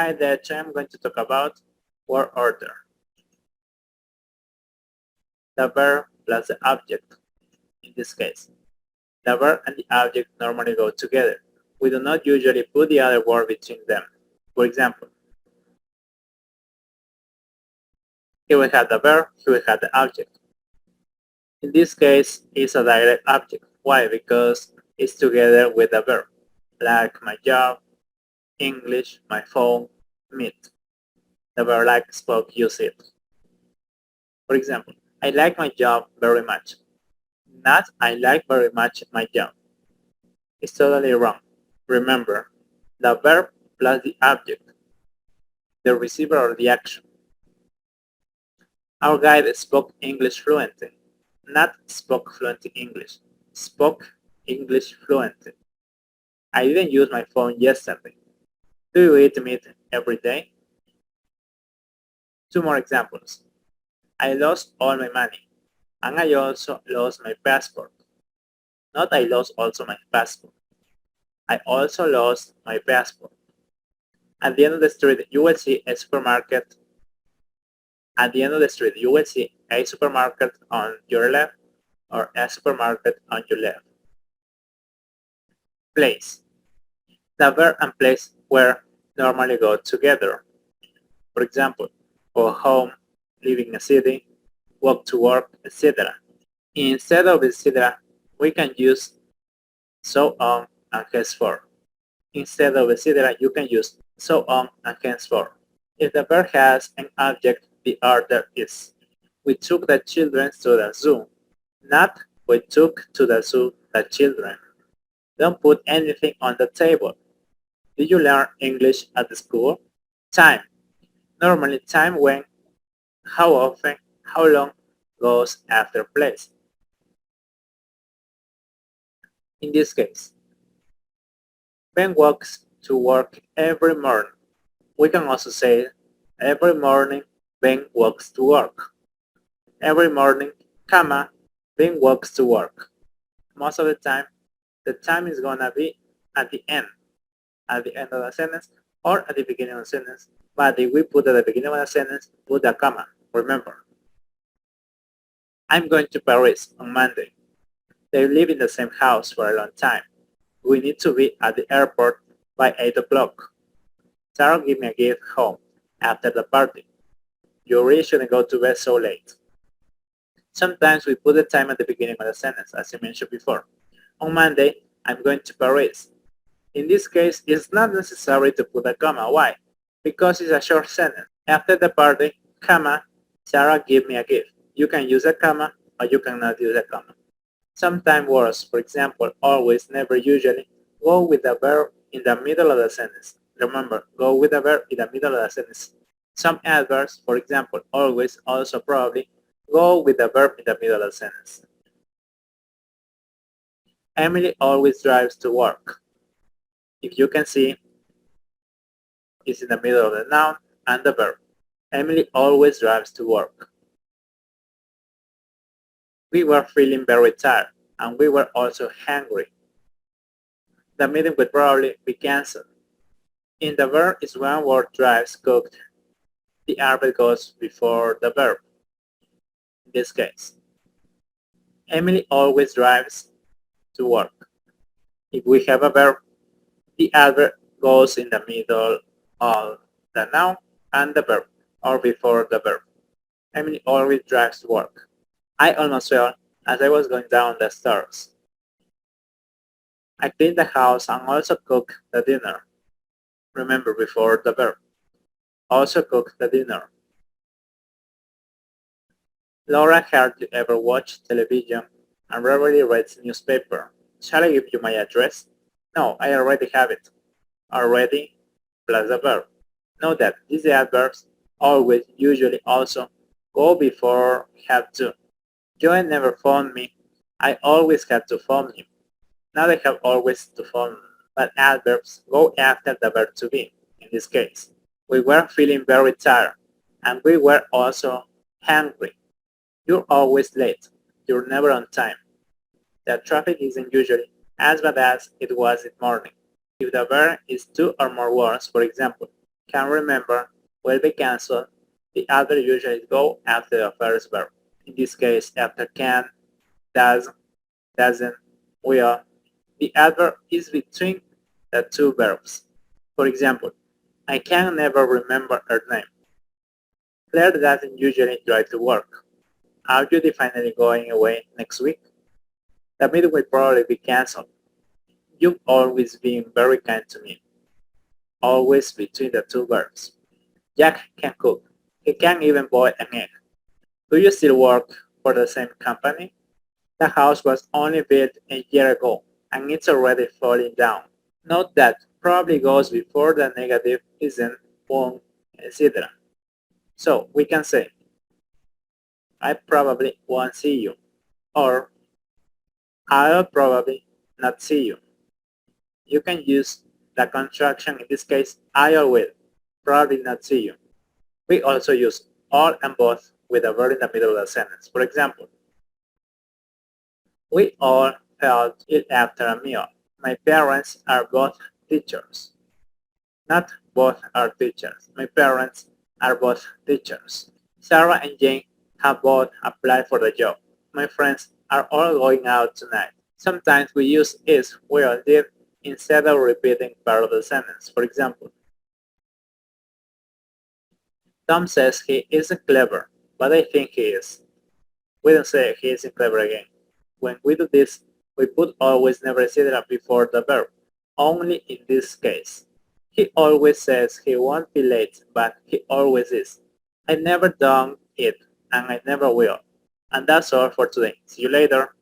Hi there, today I'm going to talk about word order. The verb plus the object in this case. The verb and the object normally go together. We do not usually put the other word between them. For example, here we have the verb, here we have the object. In this case, it's a direct object. Why? Because it's together with the verb, like my job, English, my phone, meet. The verb like, spoke, use it. For example, I like my job very much. Not I like very much my job. It's totally wrong. Remember, the verb plus the object, the receiver or the action. Our guide spoke English fluently. Not spoke fluent English. Spoke English fluently. I didn't use my phone yesterday. Do you eat meat every day? Two more examples. I lost all my money. And I also lost my passport. Not I lost also my passport. I also lost my passport. At the end of the street, you will see a supermarket. At the end of the street, you will see a supermarket on your left or a supermarket on your left. Place. The verb and place where normally go together. For example, go home, live in a city, walk to work, etc. Instead of etc., we can use so on and henceforth. Instead of etc., you can use so on and henceforth. If the verb has an object, the order is we took the children to the zoo, not we took to the zoo the children. Don't put anything on the table. Did you learn English at the school? Time. Normally time when, how often, how long goes after place. In this case, Ben walks to work every morning. We can also say every morning Ben walks to work. Every morning, comma, Ben walks to work. Most of the time is gonna be at the end of the sentence or at the beginning of the sentence. But if we put at the beginning of the sentence, put a comma. Remember, I'm going to Paris on Monday. They live in the same house for a long time. We need to be at the airport by 8 o'clock. Sarah gave me a gift home after the party. You really shouldn't go to bed so late. Sometimes we put the time at the beginning of the sentence, as I mentioned before. On Monday, I'm going to Paris. In this case, it's not necessary to put a comma. Why? Because it's a short sentence. After the party, comma, Sarah gave me a gift. You can use a comma or you cannot use a comma. Sometimes words, for example, always, never, usually, go with the verb in the middle of the sentence. Remember, go with the verb in the middle of the sentence. Some adverbs, for example, always, also, probably, go with the verb in the middle of the sentence. Emily always drives to work. If you can see, it's in the middle of the noun and the verb. Emily always drives to work. We were feeling very tired, and we were also hungry. The meeting would probably be cancelled. In the verb is one word drives cooked. The adverb goes before the verb. In this case, Emily always drives to work. If we have a verb, the adverb goes in the middle of the noun and the verb, or before the verb. Emily always drives to work. I almost fell as I was going down the stairs. I cleaned the house and also cooked the dinner. Remember, before the verb. Also cooked the dinner. Laura hardly ever watches television and rarely reads newspaper. Shall I give you my address? No, I already have it. Already plus the verb. Note that these adverbs always, usually, also go before have to. Joey never phoned me. I always had to phone him. Now they have always to phone, but adverbs go after the verb to be. In this case, we were feeling very tired, and we were also hungry. You're always late. You're never on time. The traffic isn't usually as bad as it was this morning. If the verb is two or more words, for example, can remember, will be cancelled. The adverb usually go after the first verb. In this case, after can, does, doesn't, will. The adverb is between the two verbs. For example, I can never remember her name. Claire doesn't usually drive to work. Are you definitely going away next week? The meeting will probably be cancelled. You've always been very kind to me. Always between the two verbs. Jack can cook. He can even boil an egg. Do you still work for the same company? The house was only built a year ago and it's already falling down. Note that probably goes before the negative isn't, won't, etc. So we can say, I probably won't see you, or I'll probably not see you. You can use the contraction, in this case, I will probably not see you. We also use all and both with a verb in the middle of the sentence. For example, we all felt it after a meal. My parents are both teachers. Not both are teachers. My parents are both teachers. Sarah and Jane have both applied for the job. My friends are all going out tonight. Sometimes we use is, will, did instead of repeating part of the sentence. For example, Tom says he isn't clever, but I think he is. We don't say he isn't clever again. When we do this, we put always, never, etc. before the verb, only in this case. He always says he won't be late, but he always is. I never done it, and I never will. And that's all for today. See you later.